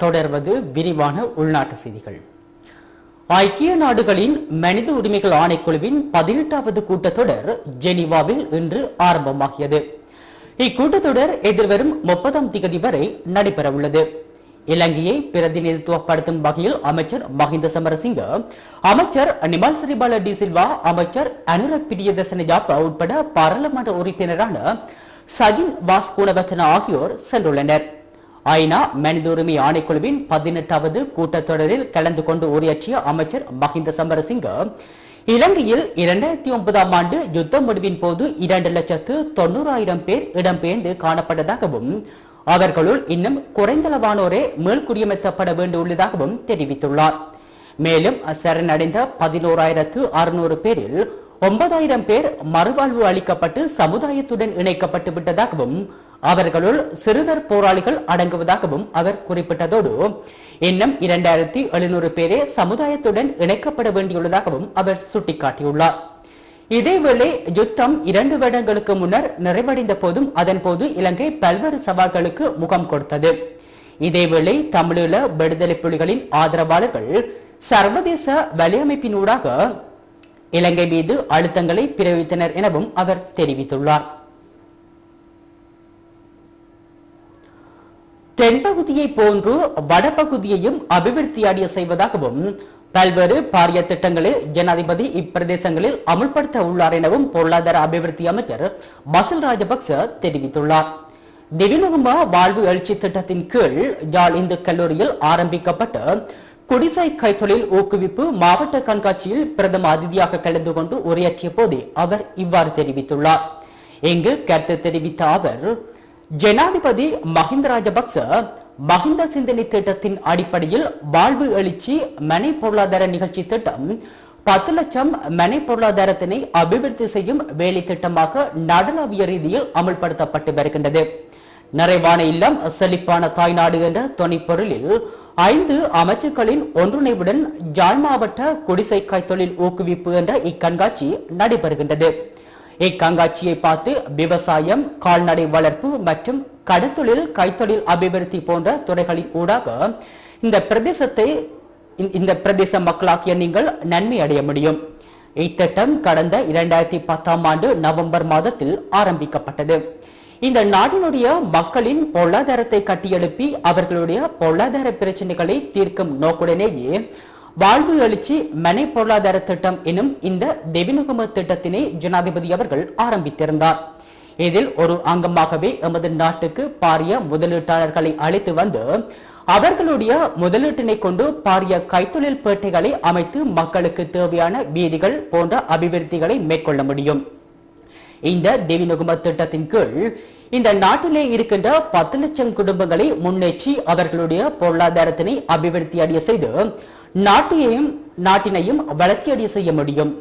தொடர்வது விரிவான உள்நாட்டு செய்திகள். ஐக்கிய நாடுகளின் மனித உரிமைகள் ஆணைக்குழுவின் 18வது கூட்டத்தொடர் ஜெனீவாவில் இன்று ஆரம்பமாகியது. இக்கூட்டத்தொடர் எதிர்வரும் 30ஆம் தேதி வரை நடைபெறவுள்ளது. இலங்கையை பிரதிநிதித்துவப்படுத்தும் வகையில் அமைச்சர் மஹிந்த சமரசிங்க, அமைச்சர் நிமல் சிறிபால டி சில்வா, அமைச்சர் அனுர பிரியதர்சன ஜாப்பா உட்பட பாராளுமன்ற உறுப்பினரான சஜின் வாஸ் குணவர்தன ஆகியோர் சென்றுள்ளனர். ஐநா மனித உரிமை ஆணைக்குழுவின் 18வது கூட்டத்தொடரில் கலந்து கொண்டு உரையாற்றிய அமைச்சர் மஹிந்த சமரசிங்க, இலங்கையில் 2009ஆம் ஆண்டு யுத்த முடிவின் போது 2,90,000 பேர் இடம்பெயர்ந்து காணப்பட்டதாகவும் அவர்களுள் இன்னும் குறைந்தளவானோரே மீள்குடியமர்த்தப்பட வேண்டியுள்ளதாகவும் தெரிவித்துள்ளார். மேலும் சரணடைந்த 11,600 பேரில் 9,000 பேர் மறுவாழ்வு அளிக்கப்பட்டு சமுதாயத்துடன் இணைக்கப்பட்டு விட்டதாகவும் அவர்களுள் சிறுவர் போராளிகள் அடங்குவதாகவும் அவர் குறிப்பிட்டதோடு இன்னும் 2,700 பேரே சமுதாயத்துடன் இணைக்கப்பட வேண்டியுள்ளதாகவும் அவர் சுட்டிக்காட்டியுள்ளார். இதேவேளை யுத்தம் 2 வருடங்களுக்கு முன்னர் நிறைவடைந்த போதும் அதன் போது இலங்கை பல்வேறு சவால்களுக்கு முகம் கொடுத்தது. இதேவேளை தமிழீழ விடுதலை புலிகளின் ஆதரவாளர்கள் சர்வதேச வலையமைப்பினூடாக இலங்கை மீது அழுத்தங்களை பிரயோகித்தனர் எனவும் அவர் தெரிவித்துள்ளார். தென்பகுதியை போன்று வடபகுதியையும் அபிவிருத்தி அடைய செய்வதாகவும் பல்வேறு பாரிய திட்டங்களை ஜனாதிபதி இப்பிரதேசங்களில் அமுல்படுத்த உள்ளார் எனவும் பொருளாதார அபிவிருத்தி அமைச்சர் பசில் ராஜபக்ச தெரிவித்துள்ளார். திவிநுகும வாழ்வு எழுச்சி திட்டத்தின் கீழ் யாழ் இந்து கல்லூரியில் ஆரம்பிக்கப்பட்ட குடிசை கைத்தொழில் ஊக்குவிப்பு மாவட்ட கண்காட்சியில் பிரதம அதிதியாக கலந்து கொண்டு உரையாற்றிய போதே அவர் இவ்வாறு தெரிவித்துள்ளார். இங்கு கருத்து தெரிவித்த அவர், ஜனாதிபதி மஹிந்த ராஜபக்ச மஹிந்த சிந்தனை திட்டத்தின் அடிப்படையில் வாழ்வு எழுச்சி மனை பொருளாதார நிகழ்ச்சி திட்டம் 10 லட்சம் மனை பொருளாதாரத்தினை அபிவிருத்தி செய்யும் வேலை திட்டமாக நாடளாவிய ரீதியில் அமல்படுத்தப்பட்டு வருகின்றது. நிறைவான இல்லம் செழிப்பான தாய்நாடு என்ற துணைப்பொருளில் 5 அமைச்சுக்களின் ஒன்றிணைவுடன் யாழ் மாவட்ட குடிசை கைத்தொழில் ஊக்குவிப்பு என்ற இக்கண்காட்சி நடைபெறுகின்றது. இக்கண்காட்சியை பார்த்து விவசாயம், கால்நடை வளர்ப்பு மற்றும் கடத்தொழில், கைத்தொழில் அபிவிருத்தி போன்ற துறைகளின் ஊடாக இந்த பிரதேச மக்களாகிய நீங்கள் நன்மை அடைய முடியும். இத்திட்டம் கடந்த 2010ஆம் ஆண்டு நவம்பர் மாதத்தில் ஆரம்பிக்கப்பட்டது. இந்த நாட்டினுடைய மக்களின் பொருளாதாரத்தை கட்டியெழுப்பி அவர்களுடைய பொருளாதார பிரச்சனைகளை தீர்க்கும் நோக்குடனேயே வாழ்வு எழுச்சி மனை பொருளாதார திட்டம் எனும் இந்த தெவிநுகம திட்டத்தினை ஜனாதிபதி அவர்கள் ஆரம்பித்திருந்தார். இதில் ஒரு அங்கமாகவே எமது நாட்டுக்கு பாரிய முதலீட்டாளர்களை அழைத்து வந்து அவர்களுடைய முதலீட்டினை கொண்டு பாரிய கைத்தொழில் பேட்டைகளை அமைத்து மக்களுக்கு தேவையான வீதிகள் போன்ற அபிவிருத்திகளை மேற்கொள்ள முடியும். இந்த தெவிநுகம திட்டத்தின் கீழ் இந்த நாட்டிலே இருக்கின்ற 10 லட்சம் குடும்பங்களை முன்னேற்றி அவர்களுடைய பொருளாதாரத்தினை அபிவிருத்தி அடைய செய்து நாட்டினையும் வளர்ச்சியடைய செய்ய முடியும்.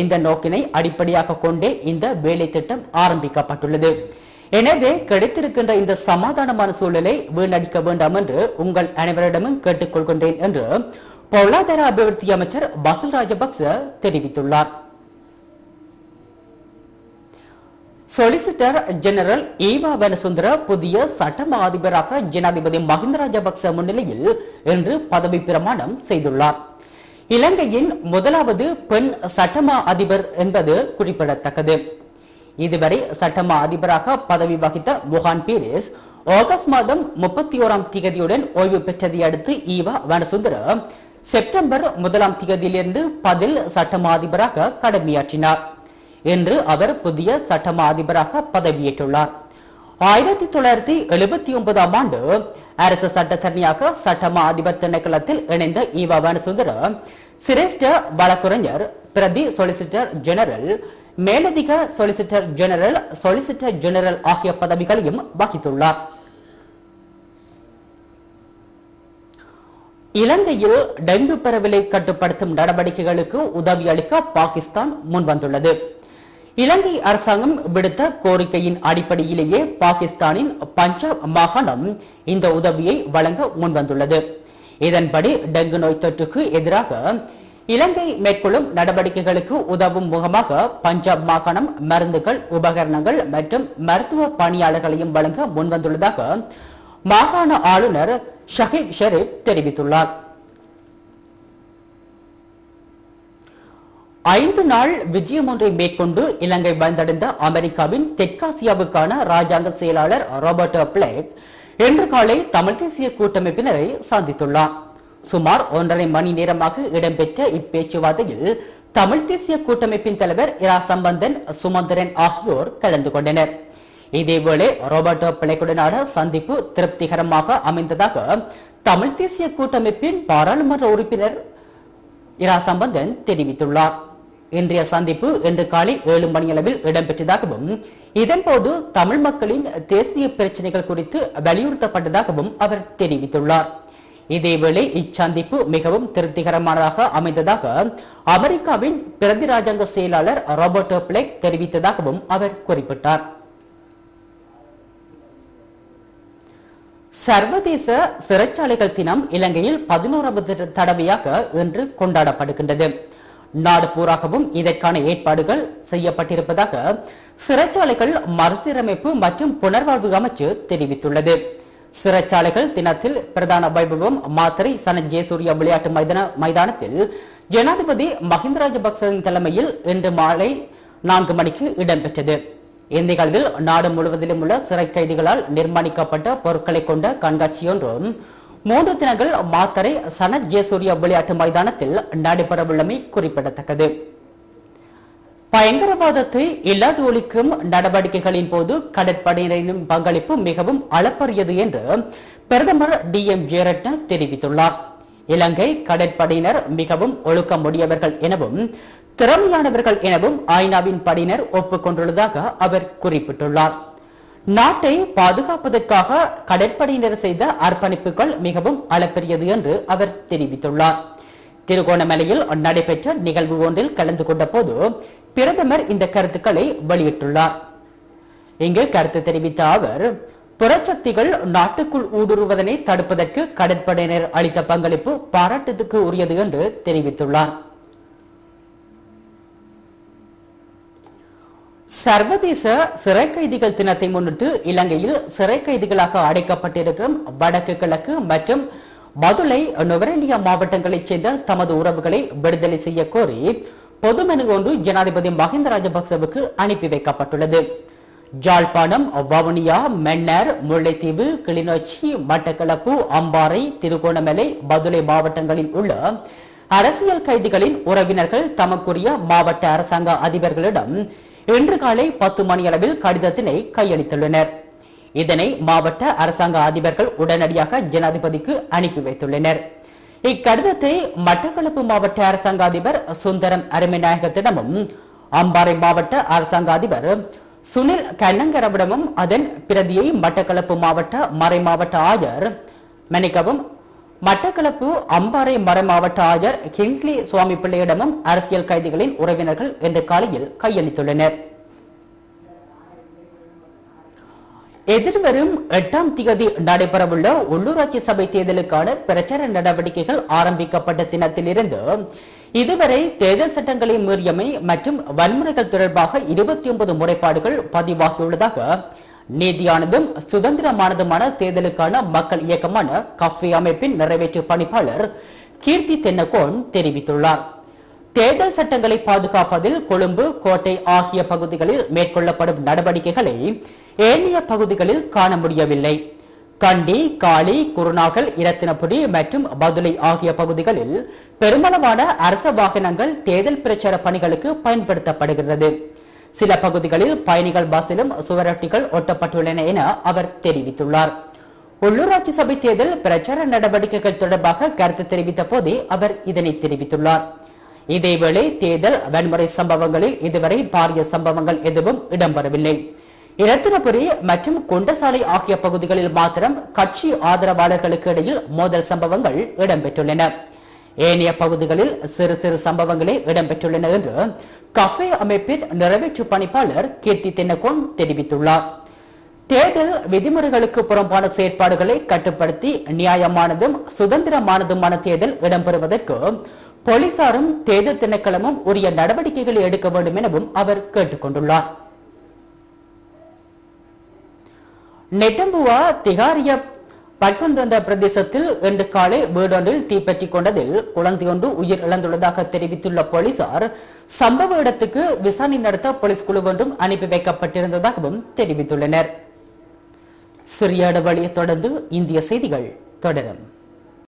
இந்த நோக்கினை அடிப்படையாக கொண்டே இந்த வேலை திட்டம் ஆரம்பிக்கப்பட்டுள்ளது. எனவே கிடைத்திருக்கின்ற இந்த சமாதானமான சூழலை வீணடிக்க வேண்டாம் என்று உங்கள் அனைவரிடமும் கேட்டுக்கொள்கின்றேன் என்று பொருளாதார அபிவிருத்தி அமைச்சர் பசில் ராஜபக்ச தெரிவித்துள்ளார். சொலிசிட்டர் ஜெனரல் ஈவா வெனசுந்தர புதிய சட்டமா அதிபராக ஜனாதிபதி மஹிந்த ராஜபக்ச முன்னிலையில் இன்று பதவி பிரமாணம் செய்துள்ளார். இலங்கையின் முதலாவது பெண் சட்டமா அதிபர் என்பது குறிப்பிடத்தக்கது. இதுவரை சட்டமா அதிபராக பதவி வகித்த முகான் பீரிஸ் ஆகஸ்ட் மாதம் 31ஆம் தேதியுடன் ஓய்வு பெற்றதை அடுத்து ஈவா வெனசுந்தர செப்டம்பர் 1ஆம் தேதியிலிருந்து பதில் சட்டமா அதிபராக கடமையாற்றினார். இன்று அவர் புதிய சட்டமா அதிபராக பதவியேற்றுள்ளார். 1979ஆம் ஆண்டு அரசு சட்டத்தரணியாக சட்டமா அதிபர் திணைக்களத்தில் இணைந்த ஈவா வெனசுந்தர சிரேஷ்ட வழக்குரைஞர், பிரதி சொலிசிட்டர் ஜெனரல், மேலதிக சொலிசிட்டர் ஜெனரல், சொலிசிட்டர் ஜெனரல் ஆகிய பதவிகளையும் வகித்துள்ளார். இலங்கையில் டெங்கு பரவலை கட்டுப்படுத்தும் நடவடிக்கைகளுக்கு உதவி அளிக்க பாகிஸ்தான் முன்வந்துள்ளது. இலங்கை அரசாங்கம் விடுத்த கோரிக்கையின் அடிப்படையிலேயே பாகிஸ்தானின் பஞ்சாப் மாகாணம் இந்த உதவியை வழங்க முன்வந்துள்ளது. இதன்படி டெங்கு நோய் தொற்றுக்கு எதிராக இலங்கை மேற்கொள்ளும் நடவடிக்கைகளுக்கு உதவும் முகமாக பஞ்சாப் மாகாணம் மருந்துகள், உபகரணங்கள் மற்றும் மருத்துவ பணியாளர்களையும் வழங்க முன்வந்துள்ளதாக மாகாண ஆளுநர் ஷஹீப் ஷெரீப் தெரிவித்துள்ளார். 5 நாள் விஜயம் ஒன்றை மேற்கொண்டு இலங்கை வந்தடைந்த அமெரிக்காவின் தெற்காசியாவுக்கான ராஜாங்க செயலாளர் ராபர்ட் பிளேக் இன்று காலை தமிழ் தேசிய கூட்டமைப்பினரை சந்தித்துள்ளார். சுமார் 1.5 மணி நேரமாக இடம்பெற்ற இப்பேச்சுவார்த்தையில் தமிழ் தேசிய கூட்டமைப்பின் தலைவர் இரா சம்பந்தன், சுமந்திரன் ஆகியோர் கலந்து கொண்டனர். இதேவேளை ராபர்ட் பிளேக்குடனான சந்திப்பு திருப்திகரமாக அமைந்ததாக தமிழ் தேசிய கூட்டமைப்பின் பாராளுமன்ற உறுப்பினர் இரா சம்பந்தன் தெரிவித்துள்ளார். இன்றைய சந்திப்பு இன்று காலை 7 மணியளவில் இடம்பெற்றதாகவும் இதன்போது தமிழ் மக்களின் தேசிய பிரச்சனைகள் குறித்து வலியுறுத்தப்பட்டதாகவும் அவர் தெரிவித்துள்ளார். இதேவேளை இச்சந்திப்பு மிகவும் திருப்திகரமானதாக அமைந்ததாக அமெரிக்காவின் பிரதி ராஜாங்க செயலாளர் ராபர்ட் பிளேக் தெரிவித்ததாகவும் அவர் குறிப்பிட்டார். சர்வதேச சிறைச்சாலைகள் தினம் இலங்கையில் 11வது தடவையாக இன்று கொண்டாடப்படுகின்றது. நாடு பூராகவும் இதற்கான ஏற்பாடுகள் செய்யப்பட்டிருப்பதாக சிறைச்சாலைகள் மறுசீரமைப்பு மற்றும் புனர்வாழ்வு அமைச்சு தெரிவித்துள்ளது. சிறைச்சாலைகள் தினத்தில் பிரதான வைபவம் மாத்தறை சனத் ஜெயசூர்யா விளையாட்டு மைதானத்தில் ஜனாதிபதி மஹிந்த ராஜபக்சவின் தலைமையில் இன்று மாலை 4 மணிக்கு இடம்பெற்றது. இந்த நிகழ்வில் நாடு முழுவதிலும் உள்ள சிறை கைதிகளால் நிர்மாணிக்கப்பட்ட பொருட்களை கொண்ட கண்காட்சியொன்றும் 3 தினங்கள் மாத்தறை சனத் ஜெயசூர்யா விளையாட்டு மைதானத்தில் நடைபெறவுள்ளமை குறிப்பிடத்தக்கது. பயங்கரவாதத்தை இல்லாது ஒழிக்கும் நடவடிக்கைகளின் போது கடற்படையினரின் பங்களிப்பு மிகவும் அளப்பரியது என்று பிரதமர் DM ஜெயரட்ன தெரிவித்துள்ளார். இலங்கை கடற்படையினர் மிகவும் ஒழுக்கமுடையவர்கள் எனவும் திறமையானவர்கள் எனவும் ஐநாவின் படையினர் ஒப்புக்கொண்டுள்ளதாக அவர் குறிப்பிட்டுள்ளார். நாட்டை பாதுகாப்பதற்காக கடற்படையினர் செய்த அர்ப்பணிப்புகள் மிகவும் அளப்பரியது என்று அவர் தெரிவித்துள்ளார். திருகோணமலையில் நடைபெற்ற நிகழ்வு ஒன்றில் கலந்து கொண்ட போது பிரதமர் இந்த கருத்துக்களை வெளியிட்டுள்ளார். இங்கு கருத்து தெரிவித்த அவர் புறச்சக்திகள் நாட்டுக்குள் ஊடுருவதனை தடுப்பதற்கு கடற்படையினர் அளித்த பங்களிப்பு பாராட்டுக்கு உரியது என்று தெரிவித்துள்ளார். சர்வதேச சிறை கைதிகள் தினத்தை முன்னிட்டு இலங்கையில் சிறை கைதிகளாக அடைக்கப்பட்டிருக்கும் வடக்கு கிழக்கு மற்றும் பதுளை, நுவரெலியா மாவட்டங்களைச் சேர்ந்த தமது உறவுகளை விடுதலை செய்ய கோரி பொது மனு ஒன்று ஜனாதிபதி மஹிந்த ராஜபக்சவுக்கு அனுப்பி வைக்கப்பட்டுள்ளது. ஜாழ்ப்பாணம், வவுனியா, மன்னார், முல்லைத்தீவு, கிளிநொச்சி, மட்டக்களப்பு, அம்பாறை, திருகோணமலை, பதுளை மாவட்டங்களில் உள்ள அரசியல் கைதிகளின் உறவினர்கள் தமக்குரிய மாவட்ட அரசாங்க அதிபர்களிடம் இன்று காலை 10 மணியளவில் கடிதத்தினை கையளித்துள்ளனர். இதனை மாவட்ட அரசாங்க அதிபர்கள் உடனடியாக ஜனாதிபதிக்கு அனுப்பி வைத்துள்ளனர். இக்கடிதத்தை மட்டக்களப்பு மாவட்ட அரசாங்க அதிபர் சுந்தரம் அருமைநாயகத்திடமும் அம்பாறை மாவட்ட அரசாங்க அதிபர் சுனில் கண்ணங்கரவிடமும் அதன் பிரதியை மட்டக்களப்பு மாவட்ட மறை மாவட்ட ஆயர் மன்னிக்கவும் மட்டக்களப்பு அம்பாறை மறை மாவட்ட ஆயர் கிங்ஸ்லி சுவாமி பிள்ளையிடமும் அரசியல் கைதிகளின் உறவினர்கள் இன்று காலையில் கையளித்துள்ளனர். எதிர்வரும் 8ஆம் தேதி நடைபெறவுள்ள உள்ளூராட்சி சபை தேர்தலுக்கான பிரச்சார நடவடிக்கைகள் ஆரம்பிக்கப்பட்ட தினத்திலிருந்து இதுவரை தேர்தல் சட்டங்களை மீறியமை மற்றும் வன்முறைகள் தொடர்பாக 29 முறைப்பாடுகள் பதிவாகியுள்ளதாக நீதியானதும் சுதந்திரமானதுமான தேர்தலுக்கான மக்கள் இயக்கமான கஃபே அமைப்பின் நிறைவேற்று பணிப்பாளர் கீர்த்தி தென்னகோன் தெரிவித்துள்ளார். தேர்தல் சட்டங்களை பாதுகாப்பதில் கொழும்பு, கோட்டை ஆகிய பகுதிகளில் மேற்கொள்ளப்படும் நடவடிக்கைகளை ஏனைய பகுதிகளில் காண முடியவில்லை. கண்டி, காளி, குருநாகல், இரத்தினபுரி மற்றும் பதுளை ஆகிய பகுதிகளில் பெருமளவான அரச வாகனங்கள் தேர்தல் பிரச்சார பணிகளுக்கு பயன்படுத்தப்படுகிறது. சில பகுதிகளில் பயணிகள் பஸ்ஸிலும் சுவரொட்டிகள் ஒட்டப்பட்டுள்ளன என அவர் தெரிவித்துள்ளார். உள்ளூராட்சி சபை தேர்தல் பிரச்சார நடவடிக்கைகள் தொடர்பாக கருத்து தெரிவித்த போதே அவர் இதனை தெரிவித்துள்ளார். இதேவேளை தேர்தல் வன்முறை சம்பவங்களில் இதுவரை பாரிய சம்பவங்கள் எதுவும் இடம்பெறவில்லை. இரத்தினபுரி மற்றும் குண்டசாலை ஆகிய பகுதிகளில் மாத்திரம் கட்சி ஆதரவாளர்களுக்கு இடையில் மோதல் சம்பவங்கள் இடம்பெற்றுள்ளன. ஏனைய பகுதிகளில் சிறு சிறு சம்பவங்களே இடம்பெற்றுள்ளன என்று கஃபே அமைப்பின் நிறைவேற்று பணிப்பாளர் கீர்த்தி தென்னகோன் தெரிவித்துள்ளார். தேர்தல் விதிமுறைகளுக்கு புறம்பான செயற்பாடுகளை கட்டுப்படுத்தி நியாயமானதும் சுதந்திரமானதுமான தேர்தல் இடம்பெறுவதற்கு போலீசாரும் தேர்தல் திணைக்களமும் உரிய நடவடிக்கைகளை எடுக்க வேண்டும் எனவும் அவர் கேட்டுக் கொண்டுள்ளார். நெட்டம்புவா திகாரிய பட்கந்தண்ட பிரதேசத்தில் இன்று காலை வீடொன்றில் தீப்பற்றிக் கொண்டதில் குழந்தை ஒன்று உயிர் இழந்துள்ளதாக தெரிவித்துள்ள போலீசார் சம்பவ இடத்துக்கு விசாரணை நடத்த போலீஸ் குழு ஒன்றும் அனுப்பி வைக்கப்பட்டிருந்ததாகவும் தெரிவித்துள்ளனர். சிறிய இடைவெளியை தொடர்ந்து இந்திய செய்திகள் தொடரும்.